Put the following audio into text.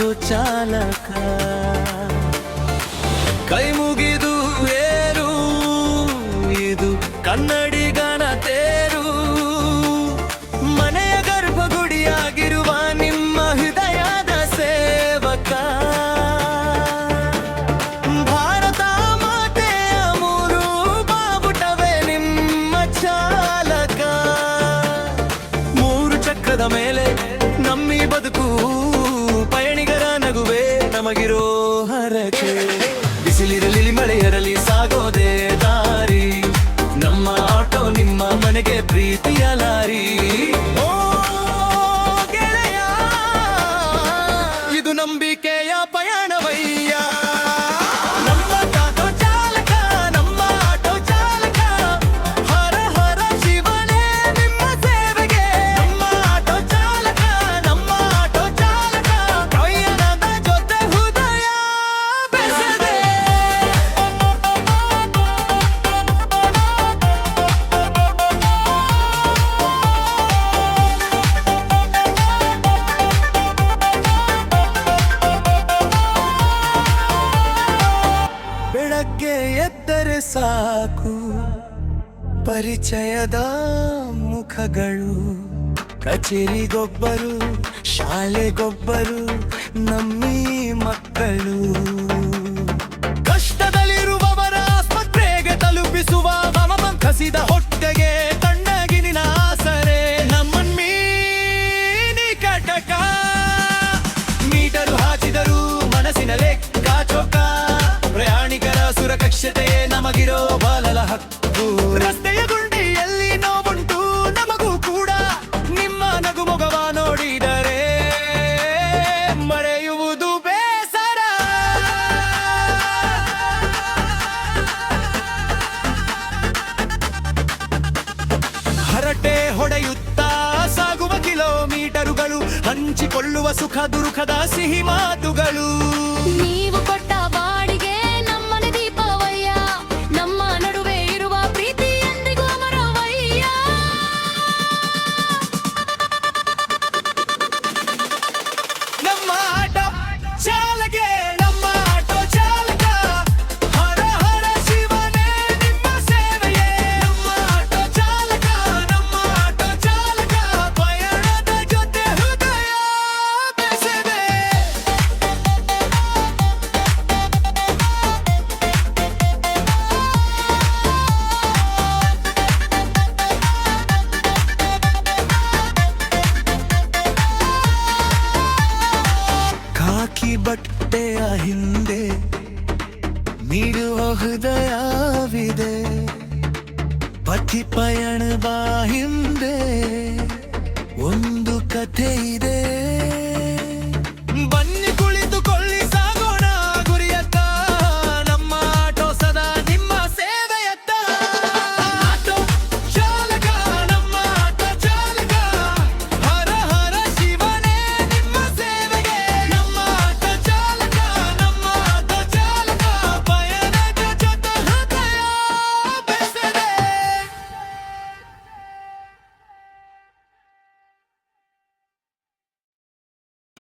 Auto ಚಾಲಕ ಕೈ ಮುಗಿದು ಏರು, ಇದು ಕನ್ನಡಿಗನ ತೇರು. ಮನೆಯ ಗರ್ಭಗುಡಿಯಾಗಿರುವ ನಿಮ್ಮ ಹೃದಯದ ಸೇವಕ, ಭಾರತ ಮಾತೆಯ ಮೂರು ಬಾವುಟವೇ ನಿಮ್ಮ ಚಾಲಕ. ಮೂರು ಚಕ್ರದ ಮೇಲೆ ನಮ್ಮಿ ಬದುಕು, ಪಯಣಿಗರ ನಗುವೆ ನಮಗಿರೋ ಹರಕೆ. ಬಿಸಿಲಿರಲಿ ಮಳೆಯಿರಲಿ ಸಾಗೋದೇ ದಾರಿ, ನಮ್ಮ ಆಟೋ ನಿಮ್ಮ ಮನೆಗೆ ಪ್ರೀತಿಯ ಲಾರಿ. ಓ ಗೆಳೆಯ, ಇದು ನಂಬಿಕೆಯ ಪಯಣವಯ್ಯ. ನಮ್ಮ ಆಟೋ ಚಾಲಕ, ನಮ್ಮ ಆಟೋ ಚಾಲಕ, ಹರ ಹರ ಶಿವನೇ ನಿಮ್ಮ ಸೇವೆಗೆ. ನಮ್ಮ ಆಟೋ ಚಾಲಕ, ನಮ್ಮ ಆಟೋ ಚಾಲಕ, ಪಯಣದ ಜೊತೆ ಹೃದಯ ಬೆಸೆದೆ. ಬೆಳಗ್ಗೆ ಎದ್ದರೆ ಸಾಕು, ಪರಿಚಯದ ಮುಖಗಳು. ಕಚೇರಿಗೊಬ್ಬರು, ಶಾಲೆಗೊಬ್ಬರು, ನಮ್ಮಿ ಮಕ್ಕಳು. ಕಷ್ಟದಲ್ಲಿರುವವರ ಆಸ್ಪತ್ರೆಗೆ ತಲುಪಿಸುವ ಹಸಿದ ಹೊಟ್ಟೆಗೆ ತಣ್ಣಗಿನ ಆಸರೆ ನಮ್ಮನ್ಮೀ ನಿಕಟಕ. ಮೀಟರು ಹಾಕಿದರು ಮನಸ್ಸಿನ ಲೆಕ್ಕ ಚೊಕ್ಕ, ಪ್ರಯಾಣಿಕರ ಸುರಕ್ಷತೆಯೇ ನಮಗಿರೋ ಬಾಲಲ ಹಕ್ಕು. ರಸ್ತೆಯ ಗುಂಡಿಯಲ್ಲಿ ನೋವುಂಟು ನಮಗೂ ಕೂಡ, ನಿಮ್ಮ ನಗುಮೊಗವ ನೋಡಿದರೆ ಮರೆಯುವುದು ಬೇಸರ. ಹರಟೆ ಹೊಡೆಯುತ್ತಾ ಸಾಗುವ ಕಿಲೋಮೀಟರುಗಳು, ಹಂಚಿಕೊಳ್ಳುವ ಸುಖ ದುಃಖದ ಸಿಹಿ ಮಾತುಗಳು. ನೀವು ಕೊಟ್ಟ ಬಾಡಿಗೆ ನಮ್ಮನೆ ದೀಪವಯ್ಯ, ನಮ್ಮ ನಡುವೆ ಇರುವ ಪ್ರೀತಿ ಎಂದಿಗೂ ಅಮರವಯ್ಯ. ನಮ್ಮ ಆಟೋ ಚಾಲಕೆ, ನಮ್ಮ ಆಟೋ ಚಾಲಕ, ಹರ ಹರ ಶಿವನೇ ನಿಮ್ಮ ಸೇವೆಯೇ. ನಮ್ಮ ಆಟೋ ಚಾಲಕ, ನಮ್ಮ ಆಟೋ ಚಾಲಕ, ಪಯಣದ ಜೊತೆ ಹೃದಯ ಬೆಸೆದೆ. ಖಾಕಿ ಬಟ್ಟೆಯ ಹಿಂದೆ ನೀಡುವ ಹೃದಯವಿದೆ, ಪಥಿ ಪಯಣದ ಹಿಂದೆ ಒಂದು ಕಥೆ ಇದೆ.